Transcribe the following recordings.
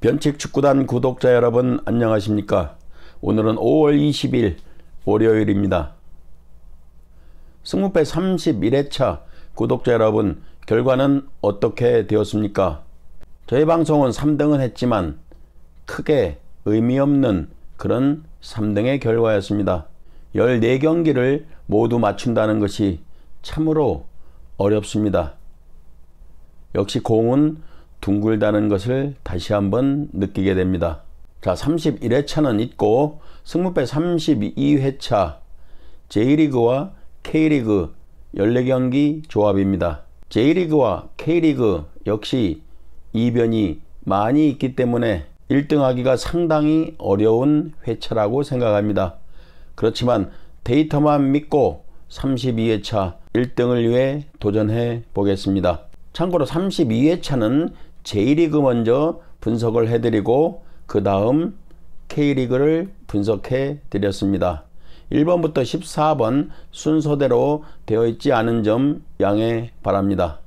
변칙축구단 구독자 여러분 안녕하십니까? 오늘은 5월 20일 월요일입니다. 승무패 31회차 구독자 여러분, 결과는 어떻게 되었습니까? 저희 방송은 3등은 했지만 크게 의미 없는 그런 3등의 결과였습니다. 14경기를 모두 맞춘다는 것이 참으로 어렵습니다. 역시 공은 둥글다는 것을 다시 한번 느끼게 됩니다. 자, 31회차는 있고 승무패 32회차 J리그와 K리그 14경기 조합입니다. J리그와 K리그 역시 이변이 많이 있기 때문에 1등하기가 상당히 어려운 회차라고 생각합니다. 그렇지만 데이터만 믿고 32회차 1등을 위해 도전해 보겠습니다. 참고로 32회차는 J리그 먼저 분석을 해드리고 그 다음 K리그를 분석해 드렸습니다. 1번부터 14번 순서대로 되어 있지 않은 점 양해 바랍니다.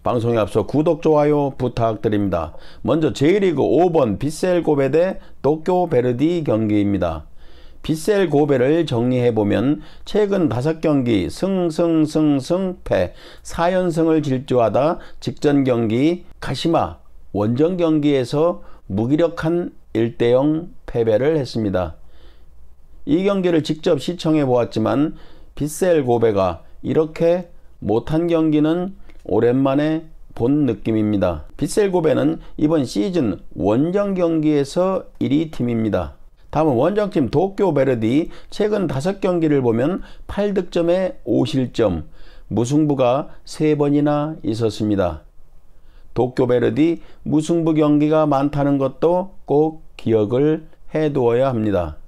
방송에 앞서 구독, 좋아요 부탁드립니다. 먼저 J리그 5번 빗셀 고베 대 도쿄 베르디 경기입니다. 빗셀 고베를 정리해보면 최근 5경기 승패 4연승을 질주하다 직전 경기 가시마 원정 경기에서 무기력한 1대0 패배를 했습니다. 이 경기를 직접 시청해 보았지만 빗셀 고베가 이렇게 못한 경기는 오랜만에 본 느낌입니다. 빗셀 고베는 이번 시즌 원정 경기에서 1위 팀입니다. 다음은 원정팀 도쿄 베르디 최근 5경기를 보면 8득점에 5실점, 무승부가 3번이나 있었습니다. 도쿄 베르디 무승부 경기가 많다는 것도 꼭 기억을 해두어야 합니다.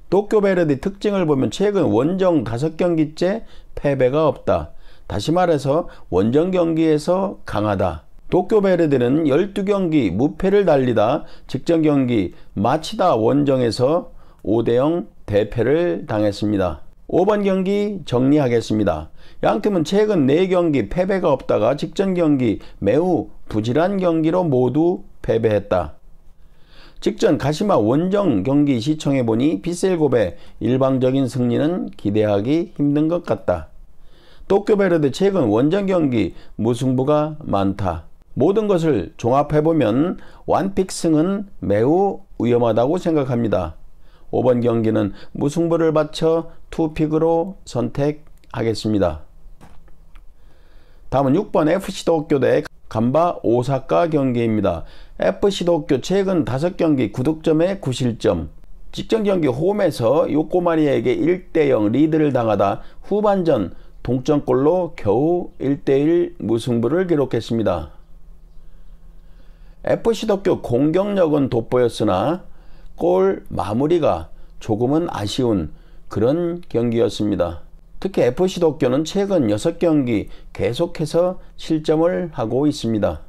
도쿄 베르디 특징을 보면 최근 원정 5경기째 패배가 없다. 다시 말해서 원정 경기에서 강하다. 도쿄 베르디는 12경기 무패를 달리다 직전 경기 마치다 원정에서 5대0 대패를 당했습니다. 5번 경기 정리하겠습니다. 양팀은 최근 4경기 패배가 없다가 직전 경기 매우 부진한 경기로 모두 패배했다. 직전 가시마 원정 경기 시청해보니 빗셀 고베 일방적인 승리는 기대하기 힘든 것 같다. 도쿄 베르디 최근 원정 경기 무승부가 많다. 모든 것을 종합해보면 완픽승은 매우 위험하다고 생각합니다. 5번 경기는 무승부를 바쳐 투픽으로 선택하겠습니다. 다음은 6번 FC 도쿄 대 간바 오사카 경기입니다. FC 도쿄 최근 5경기 9득점에 9실점. 직전 경기 홈에서 요코마리에게 1대0 리드를 당하다 후반전 동점골로 겨우 1대1 무승부를 기록했습니다. FC 도쿄 공격력은 돋보였으나 골 마무리가 조금은 아쉬운 그런 경기였습니다. 특히 FC 도쿄는 최근 6경기 계속해서 실점을 하고 있습니다.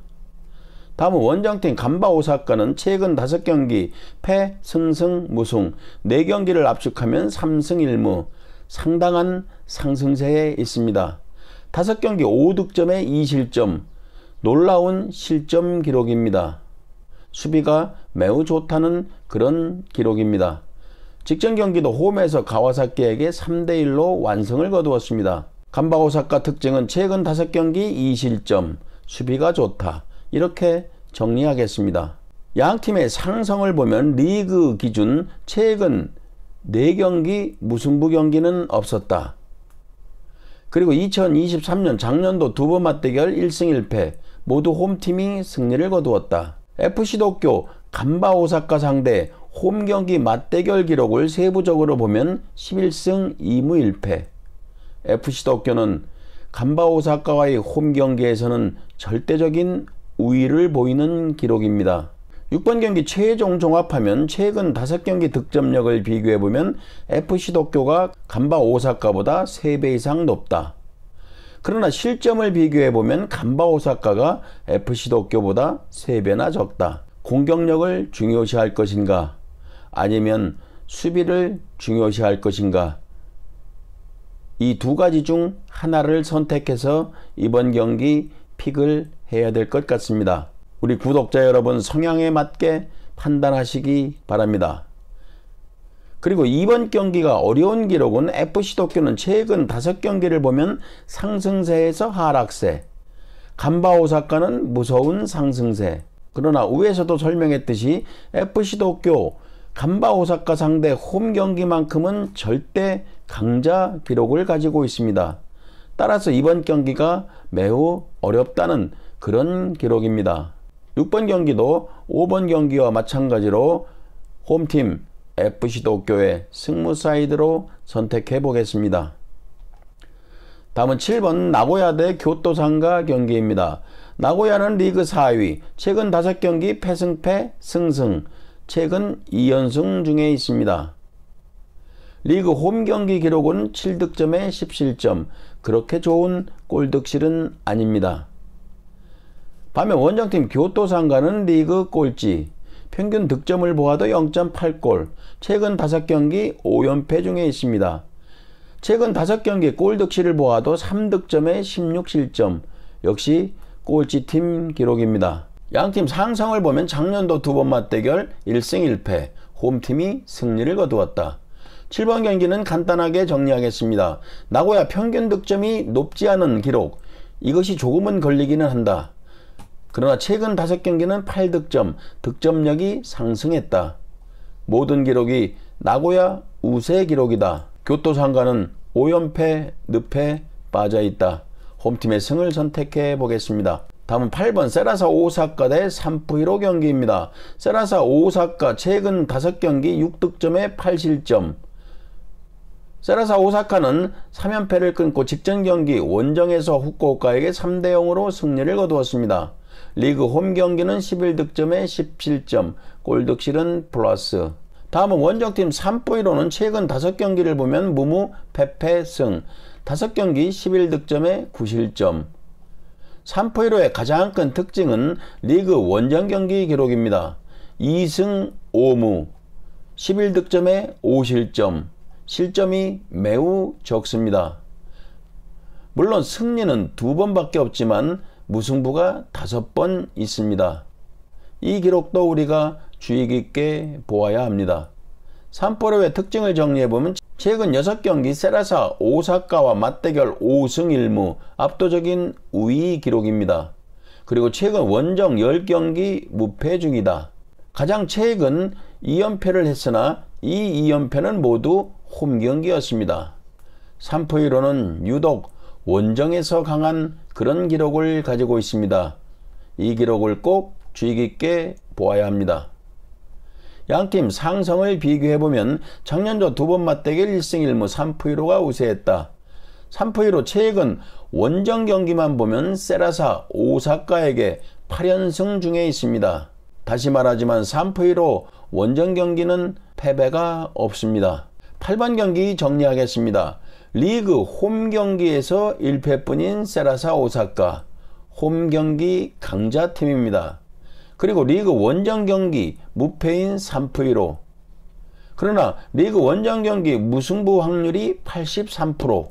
다음은 원정팀 간바 오사카는 최근 5경기 패, 승, 무승 4경기를 압축하면 3승 1무 상당한 상승세에 있습니다. 5경기 5득점에 2실점 놀라운 실점 기록입니다. 수비가 매우 좋다는 그런 기록입니다. 직전 경기도 홈에서 가와사키에게 3대1로 완승을 거두었습니다. 간바 오사카 특징은 최근 5경기 2실점, 수비가 좋다. 이렇게 정리하겠습니다. 양팀의 상성을 보면 리그 기준 최근 4경기 무승부 경기는 없었다. 그리고 2023년 작년도 2번 맞대결 1승 1패 모두 홈팀이 승리를 거두었다. FC 도쿄 간바 오사카 상대 홈경기 맞대결 기록을 세부적으로 보면 11승 2무 1패. FC 도쿄는 간바 오사카와의 홈경기에서는 절대적인 우위를 보이는 기록입니다. 6번 경기 최종 종합하면 최근 5경기 득점력을 비교해보면 FC 도쿄가 간바 오사카보다 3배 이상 높다. 그러나 실점을 비교해보면 간바 오사카가 FC 도쿄보다 3배나 적다. 공격력을 중요시할 것인가 아니면 수비를 중요시할 것인가, 이 두 가지 중 하나를 선택해서 이번 경기 픽을 해야 될 것 같습니다. 우리 구독자 여러분 성향에 맞게 판단하시기 바랍니다. 그리고 이번 경기가 어려운 기록은 FC 도쿄는 최근 5경기를 보면 상승세에서 하락세, 간바 오사카는 무서운 상승세. 그러나 위에서도 설명했듯이 FC 도쿄 간바 오사카 상대 홈 경기만큼은 절대 강자 기록을 가지고 있습니다. 따라서 이번 경기가 매우 어렵다는 그런 기록입니다. 6번 경기도 5번 경기와 마찬가지로 홈팀 FC 도쿄의 승무 사이드로 선택해 보겠습니다. 다음은 7번 나고야 대 교토상가 경기입니다. 나고야는 리그 4위, 최근 5경기 패승패 승승, 최근 2연승 중에 있습니다. 리그 홈 경기 기록은 7득점에 17점, 그렇게 좋은 골득실은 아닙니다. 반면 원정팀 교토상가는 리그 꼴찌, 평균 득점을 보아도 0.8골, 최근 5경기 5연패 중에 있습니다. 최근 5경기 골득실을 보아도 3득점에 16실점, 역시 꼴찌팀 기록입니다. 양팀 상성을 보면 작년도 2번 맞대결 1승 1패, 홈팀이 승리를 거두었다. 7번 경기는 간단하게 정리하겠습니다. 나고야 평균 득점이 높지 않은 기록, 이것이 조금은 걸리기는 한다. 그러나 최근 5경기는 8득점, 득점력이 상승했다. 모든 기록이 나고야 우세 기록이다. 교토상가는 5연패 늪에 빠져있다. 홈팀의 승을 선택해 보겠습니다. 다음은 8번 세라사 오사카 대 산프히로 경기입니다. 세라사 오사카 최근 5경기 6득점에 8실점. 세라사 오사카는 3연패를 끊고 직전 경기 원정에서 후쿠오카에게 3대 0으로 승리를 거두었습니다. 리그 홈 경기는 11득점에 17점, 골득실은 플러스. 다음은 원정팀 산프히로는 최근 5경기를 보면 무무 패패승, 5경기 11득점에 9실점. 산프히로의 가장 큰 특징은 리그 원정 경기 기록입니다. 2승 5무, 11득점에 5실점, 실점이 매우 적습니다. 물론 승리는 2번밖에 없지만 무승부가 5번 있습니다. 이 기록도 우리가 주의 깊게 보아야 합니다. 산프히로의 특징을 정리해보면 최근 6경기 세라사 오사카와 맞대결 5승 1무, 압도적인 우위 기록입니다. 그리고 최근 원정 10경기 무패 중이다. 가장 최근 2연패를 했으나 이 2연패는 모두 홈 경기였습니다. 산프히로는 유독 원정에서 강한 그런 기록을 가지고 있습니다. 이 기록을 꼭 주의 깊게 보아야 합니다. 양팀 상성을 비교해보면 작년도 2번 맞대결 1승 1무 산프히로가 우세했다. 산프히로 최근 원정 경기만 보면 세라사 오사카에게 8연승 중에 있습니다. 다시 말하지만 산프히로 원정 경기는 패배가 없습니다. 8번 경기 정리하겠습니다. 리그 홈 경기에서 1패뿐인 세라사 오사카, 홈 경기 강자팀입니다. 그리고 리그 원정 경기 무패인 산프히로. 그러나 리그 원정 경기 무승부 확률이 83%.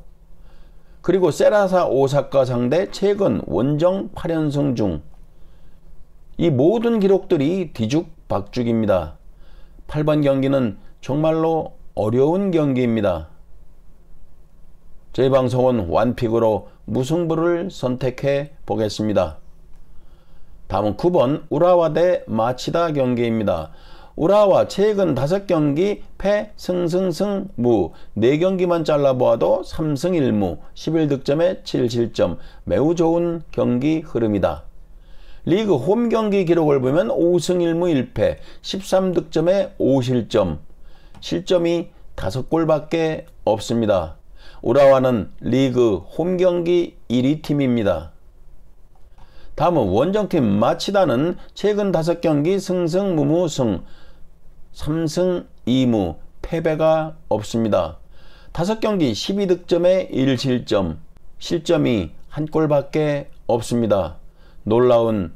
그리고 세라사 오사카 상대 최근 원정 8연승 중. 이 모든 기록들이 뒤죽박죽입니다. 8번 경기는 정말로 어려운 경기입니다. 제 방송은 완픽으로 무승부를 선택해 보겠습니다. 다음은 9번 우라와 대 마치다 경기입니다. 우라와 최근 5경기 패 승승승 무, 4경기만 잘라보아도 3승 1무 11득점에 7실점, 매우 좋은 경기 흐름이다. 리그 홈 경기 기록을 보면 5승 1무 1패 13득점에 5실점, 실점이 5골밖에 없습니다. 우라와는 리그 홈 경기 1위 팀입니다. 다음은 원정팀 마치다는 최근 5경기 승승 무무승, 3승 2무, 패배가 없습니다. 5경기 12득점에 1실점, 실점이 1골밖에 없습니다. 놀라운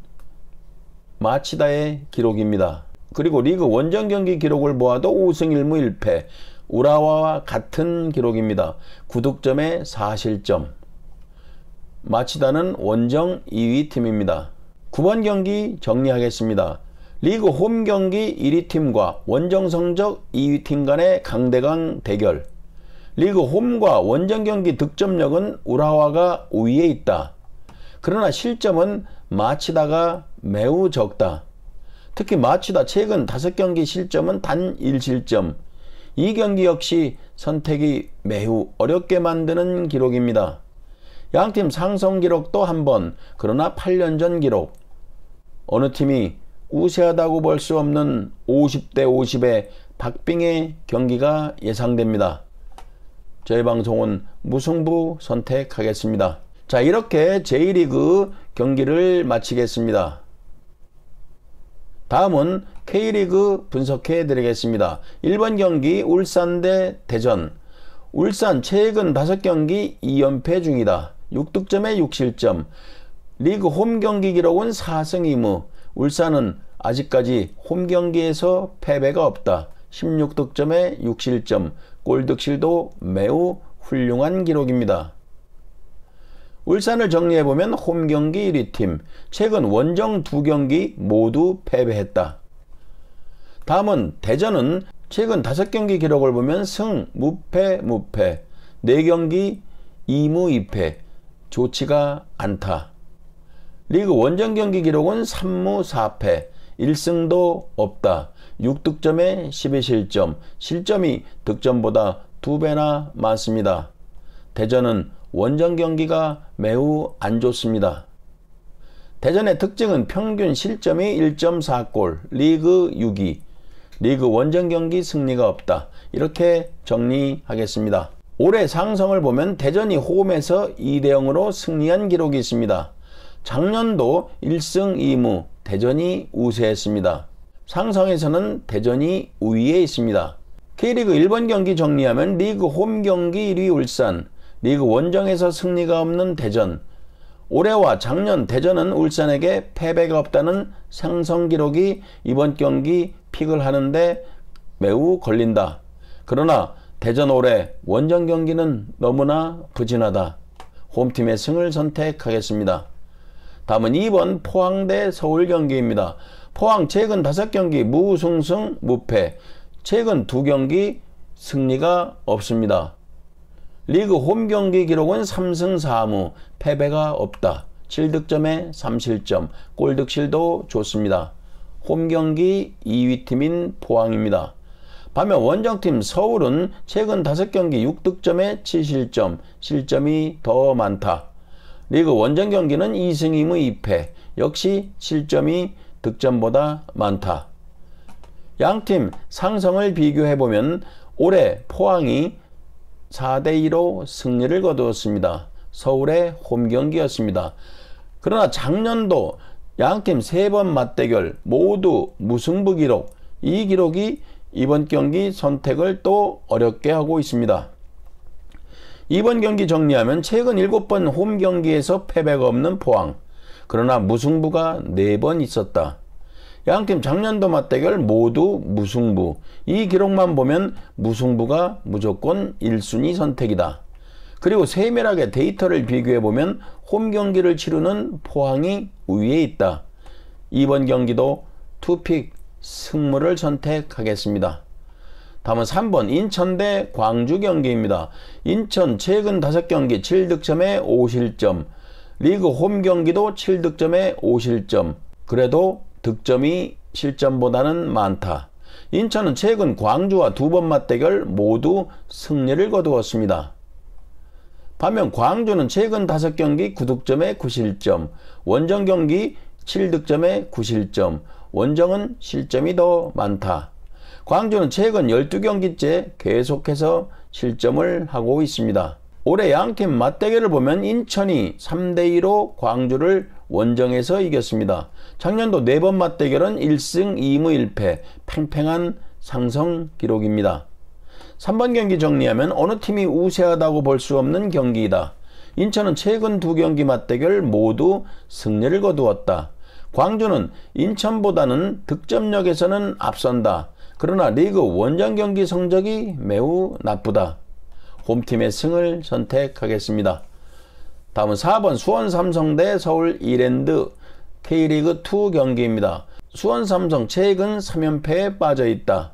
마치다의 기록입니다. 그리고 리그 원정 경기 기록을 보아도 5승 1무 1패, 우라와와 같은 기록입니다. 9득점에 4실점. 마치다는 원정 2위 팀입니다. 9번 경기 정리하겠습니다. 리그 홈 경기 1위 팀과 원정 성적 2위 팀 간의 강대강 대결. 리그 홈과 원정 경기 득점력은 우라와가 우위에 있다. 그러나 실점은 마치다가 매우 적다. 특히 마치다 최근 5경기 실점은 단 1실점. 이 경기 역시 선택이 매우 어렵게 만드는 기록입니다. 양팀 상성 기록도 한 번, 그러나 8년 전 기록. 어느 팀이 우세하다고 볼 수 없는 50대 50의 박빙의 경기가 예상됩니다. 저희 방송은 무승부 선택하겠습니다. 자, 이렇게 J리그 경기를 마치겠습니다. 다음은 K리그 분석해 드리겠습니다. 1번 경기 울산 대 대전. 울산 최근 5경기 2연패 중이다. 6득점에 6실점. 리그 홈 경기 기록은 4승 2무. 울산은 아직까지 홈 경기에서 패배가 없다. 16득점에 6실점. 골득실도 매우 훌륭한 기록입니다. 울산을 정리해보면 홈 경기 1위 팀. 최근 원정 2경기 모두 패배했다. 다음은 대전은 최근 5경기 기록을 보면 승, 무패, 무패. 4경기 2무 2패. 좋지가 않다. 리그 원정 경기 기록은 3무 4패. 1승도 없다. 6득점에 12실점. 실점이 득점보다 2배나 많습니다. 대전은 원정 경기가 매우 안 좋습니다. 대전의 특징은 평균 실점이 1.4골, 리그 6위. 리그 원정 경기 승리가 없다. 이렇게 정리하겠습니다. 올해 상성을 보면 대전이 홈에서 2대0으로 승리한 기록이 있습니다. 작년도 1승 2무 대전이 우세했습니다. 상성에서는 대전이 우위에 있습니다. K리그 1번 경기 정리하면 리그 홈 경기 1위 울산, 리그 원정에서 승리가 없는 대전. 올해와 작년 대전은 울산에게 패배가 없다는 상성 기록이 이번 경기 픽을 하는데 매우 걸린다. 그러나 대전 올해 원정 경기는 너무나 부진하다. 홈팀의 승을 선택하겠습니다. 다음은 2번 포항 대 서울 경기입니다. 포항 최근 5경기 무승승 무패. 최근 2경기 승리가 없습니다. 리그 홈 경기 기록은 3승 4무, 패배가 없다. 7득점에 3실점, 골득실도 좋습니다. 홈 경기 2위 팀인 포항입니다. 반면 원정팀 서울은 최근 5경기 6득점에 7실점, 실점이 더 많다. 리그 원정 경기는 2승 2무 2패, 역시 실점이 득점보다 많다. 양팀 상성을 비교해보면 올해 포항이 4대2로 승리를 거두었습니다. 서울의 홈 경기였습니다. 그러나 작년도 양팀 3번 맞대결 모두 무승부 기록, 이 기록이 이번 경기 선택을 또 어렵게 하고 있습니다. 이번 경기 정리하면 최근 7번 홈 경기에서 패배가 없는 포항. 그러나 무승부가 4번 있었다. 양팀 작년도 맞대결 모두 무승부. 이 기록만 보면 무승부가 무조건 1순위 선택이다. 그리고 세밀하게 데이터를 비교해보면 홈 경기를 치르는 포항이 우위에 있다. 이번 경기도 투픽 승무를 선택하겠습니다. 다음은 3번 인천 대 광주 경기입니다. 인천 최근 5경기 7득점에 5실점. 리그 홈 경기도 7득점에 5실점. 그래도 득점이 실점보다는 많다. 인천은 최근 광주와 2번 맞대결 모두 승리를 거두었습니다. 반면 광주는 최근 5경기 9득점에 9실점. 원정 경기 7득점에 9실점. 원정은 실점이 더 많다. 광주는 최근 12경기째 계속해서 실점을 하고 있습니다. 올해 양팀 맞대결을 보면 인천이 3대2로 광주를 원정에서 이겼습니다. 작년도 4번 맞대결은 1승 2무 1패, 팽팽한 상성 기록입니다. 3번 경기 정리하면 어느 팀이 우세하다고 볼 수 없는 경기이다. 인천은 최근 2경기 맞대결 모두 승리를 거두었다. 광주는 인천보다는 득점력에서는 앞선다. 그러나 리그 원정 경기 성적이 매우 나쁘다. 홈팀의 승을 선택하겠습니다. 다음은 4번 수원 삼성 대 서울 이랜드. K리그2 경기입니다. 수원 삼성 최근 3연패에 빠져있다.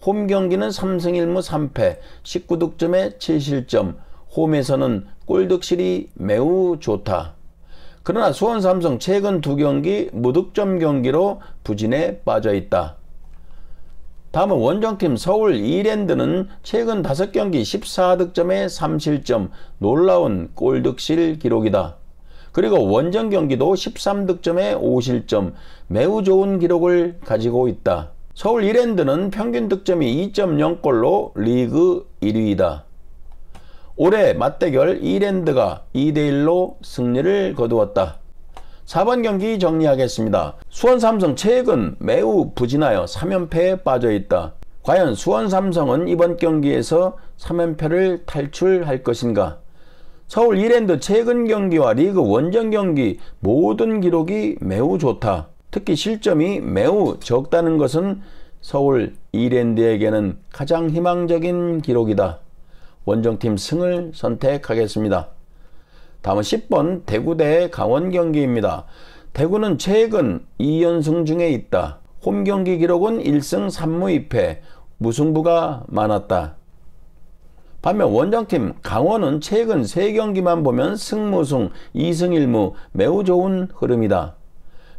홈 경기는 3승 1무 3패, 19득점에 7실점, 홈에서는 골득실이 매우 좋다. 그러나 수원 삼성 최근 2경기 무득점 경기로 부진에 빠져있다. 다음은 원정팀 서울 이랜드는 최근 5경기 14득점에 3실점, 놀라운 골득실 기록이다. 그리고 원정 경기도 13득점에 5실점, 매우 좋은 기록을 가지고 있다. 서울 이랜드는 평균 득점이 2.0골로 리그 1위이다. 올해 맞대결 이랜드가 2대1로 승리를 거두었다. 4번 경기 정리하겠습니다. 수원 삼성 최근 매우 부진하여 3연패에 빠져있다. 과연 수원 삼성은 이번 경기에서 3연패를 탈출할 것인가? 서울 이랜드 최근 경기와 리그 원정 경기 모든 기록이 매우 좋다. 특히 실점이 매우 적다는 것은 서울 이랜드에게는 가장 희망적인 기록이다. 원정팀 승을 선택하겠습니다. 다음은 10번 대구 대 강원 경기입니다. 대구는 최근 2연승 중에 있다. 홈 경기 기록은 1승 3무 2패, 무승부가 많았다. 반면 원정팀 강원은 최근 3경기만 보면 승무승 2승 1무 매우 좋은 흐름이다.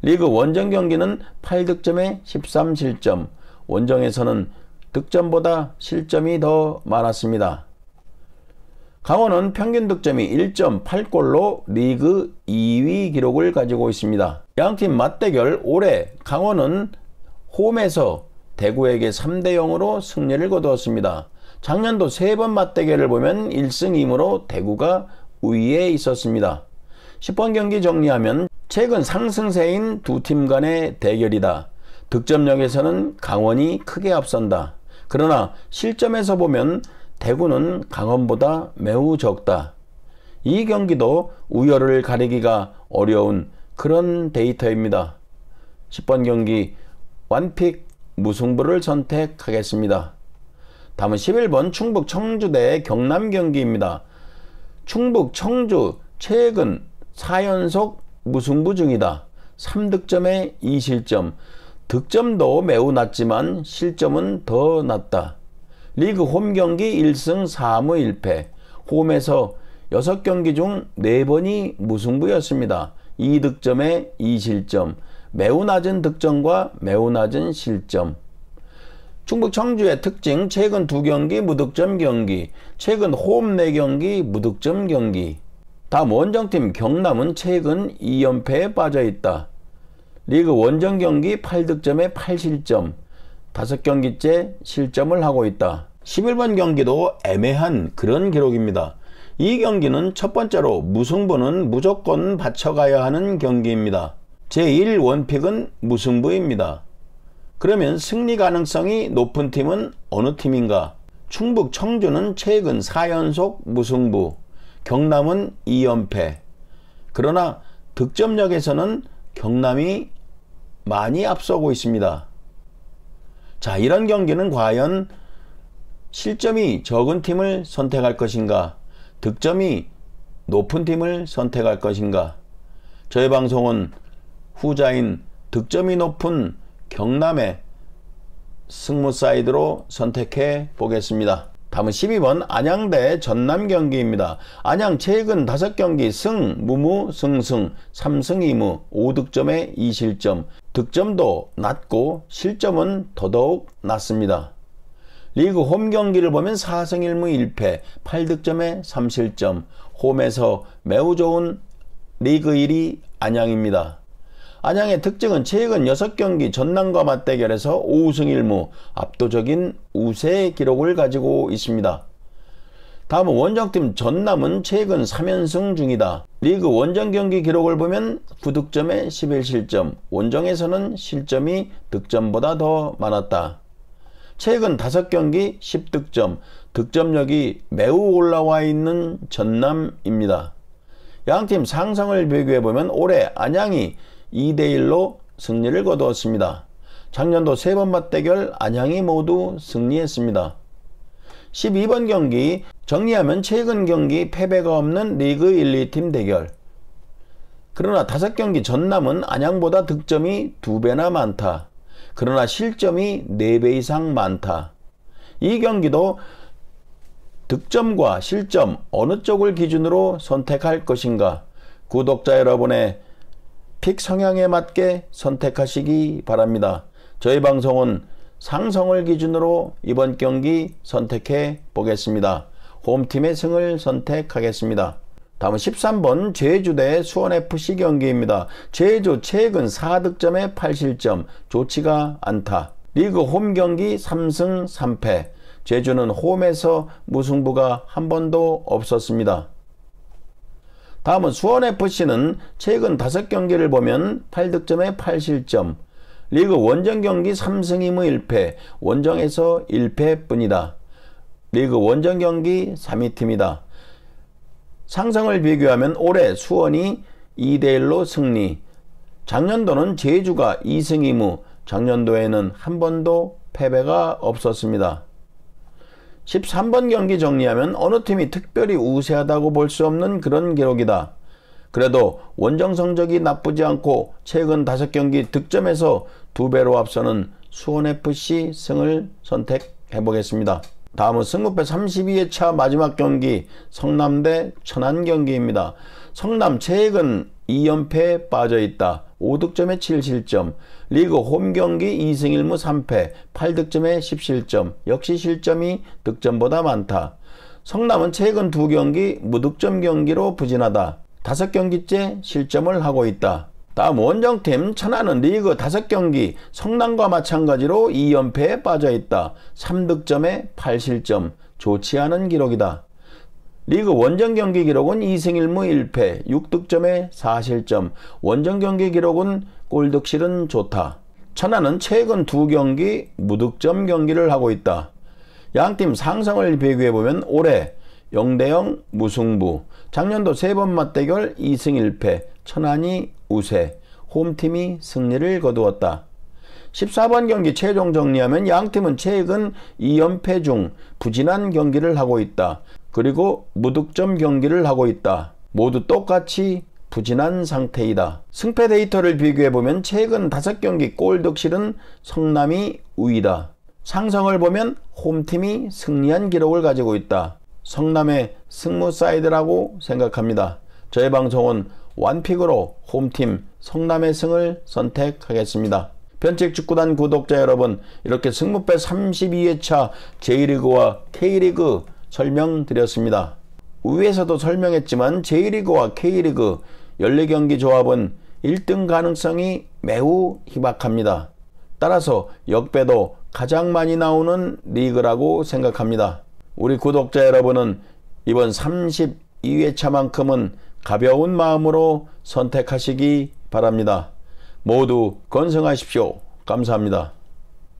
리그 원정 경기는 8득점에 13실점, 원정에서는 득점보다 실점이 더 많았습니다. 강원은 평균 득점이 1.8골로 리그 2위 기록을 가지고 있습니다. 양팀 맞대결 올해 강원은 홈에서 대구에게 3대0으로 승리를 거두었습니다. 작년도 3번 맞대결을 보면 1승 2무로 대구가 우위에 있었습니다. 10번 경기 정리하면 최근 상승세인 두 팀 간의 대결이다. 득점력에서는 강원이 크게 앞선다. 그러나 실점에서 보면 대구는 강원보다 매우 적다. 이 경기도 우열을 가리기가 어려운 그런 데이터입니다. 10번 경기 완픽 무승부를 선택하겠습니다. 다음은 11번 충북 청주 대 경남 경기입니다. 충북 청주 최근 4연속 무승부 중이다. 3득점에 2실점, 득점도 매우 낮지만 실점은 더 낮다. 리그 홈 경기 1승 4무 1패, 홈에서 6경기 중 4번이 무승부였습니다. 2득점에 2실점, 매우 낮은 득점과 매우 낮은 실점. 충북 청주의 특징 최근 2경기 무득점 경기, 최근 홈 4경기 무득점 경기. 다음 원정팀 경남은 최근 2연패에 빠져있다. 리그 원정 경기 8득점에 8실점, 5경기째 실점을 하고 있다. 11번 경기도 애매한 그런 기록입니다. 이 경기는 첫 번째로 무승부는 무조건 받쳐가야 하는 경기입니다. 제1 원픽은 무승부입니다. 그러면 승리 가능성이 높은 팀은 어느 팀인가? 충북 청주는 최근 4연속 무승부, 경남은 2연패. 그러나 득점력에서는 경남이 많이 앞서고 있습니다. 자, 이런 경기는 과연 실점이 적은 팀을 선택할 것인가? 득점이 높은 팀을 선택할 것인가? 저희 방송은 후자인 득점이 높은 경남의 승무 사이드로 선택해 보겠습니다. 다음은 12번 안양 대 전남 경기입니다. 안양 최근 5경기 승, 무무, 승승, 3승 2무, 5득점에 2실점, 득점도 낮고 실점은 더더욱 낮습니다. 리그 홈 경기를 보면 4승 1무 1패, 8득점에 3실점, 홈에서 매우 좋은 리그 1위 안양입니다. 안양의 특징은 최근 6경기 전남과 맞대결에서 5승 1무 압도적인 우세 기록을 가지고 있습니다. 다음은 원정팀 전남은 최근 3연승 중이다. 리그 원정 경기 기록을 보면 9득점에 11실점, 원정에서는 실점이 득점보다 더 많았다. 최근 5경기 10득점, 득점력이 매우 올라와 있는 전남입니다. 양팀 상성을 비교해보면 올해 안양이 2대1로 승리를 거두었습니다. 작년도 3번 맞대결 안양이 모두 승리했습니다. 12번 경기 정리하면 최근 경기 패배가 없는 리그 1, 2팀 대결. 그러나 5경기 전남은 안양보다 득점이 2배나 많다. 그러나 실점이 4배 이상 많다. 이 경기도 득점과 실점 어느 쪽을 기준으로 선택할 것인가? 구독자 여러분의 픽 성향에 맞게 선택하시기 바랍니다. 저희 방송은 상성을 기준으로 이번 경기 선택해 보겠습니다. 홈팀의 승을 선택하겠습니다. 다음은 13번 제주 대 수원FC 경기입니다. 제주 최근 4득점에 8실점, 좋지가 않다. 리그 홈 경기 3승 3패. 제주는 홈에서 무승부가 한 번도 없었습니다. 다음은 수원FC는 최근 5경기를 보면 8득점에 8실점, 리그 원정 경기 3승 2무 1패, 원정에서 1패뿐이다. 리그 원정 경기 3위 팀이다. 상성을 비교하면 올해 수원이 2대1로 승리, 작년도는 제주가 2승 2무, 작년도에는 한 번도 패배가 없었습니다. 13번 경기 정리하면 어느 팀이 특별히 우세하다고 볼 수 없는 그런 기록이다. 그래도 원정 성적이 나쁘지 않고 최근 5경기 득점에서 2배로 앞서는 수원FC 승을 선택해 보겠습니다. 다음은 승부패 32회차 마지막 경기 성남 대 천안 경기입니다. 성남 최근 2연패에 빠져있다. 5득점에 7실점, 리그 홈 경기 2승 1무 3패, 8득점에 10실점, 역시 실점이 득점보다 많다. 성남은 최근 2경기 무득점 경기로 부진하다. 5경기째 실점을 하고 있다. 다음 원정팀 천안은 리그 5경기 성남과 마찬가지로 2연패에 빠져있다. 3득점에 8실점, 좋지 않은 기록이다. 리그 원정 경기 기록은 2승 1무 1패, 6득점에 4실점, 원정 경기 기록은 골득실은 좋다. 천안은 최근 2경기 무득점 경기를 하고 있다. 양팀 상성을 비교해보면 올해 0대0 무승부, 작년도 3번 맞대결 2승 1패, 천안이 우세, 홈팀이 승리를 거두었다. 14번 경기 최종 정리하면 양팀은 최근 2연패 중 부진한 경기를 하고 있다. 그리고 무득점 경기를 하고 있다. 모두 똑같이 부진한 상태이다. 승패 데이터를 비교해보면 최근 5경기 골득실은 성남이 우위다. 상성을 보면 홈팀이 승리한 기록을 가지고 있다. 성남의 승무 사이드라고 생각합니다. 저희 방송은 완픽으로 홈팀 성남의 승을 선택하겠습니다. 변칙축구단 구독자 여러분, 이렇게 승부패 32회차 J리그와 K리그 설명드렸습니다. 위에서도 설명했지만 J리그와 K리그 14경기 조합은 1등 가능성이 매우 희박합니다. 따라서 역배도 가장 많이 나오는 리그라고 생각합니다. 우리 구독자 여러분은 이번 32회차만큼은 가벼운 마음으로 선택하시기 바랍니다. 모두 건승하십시오. 감사합니다.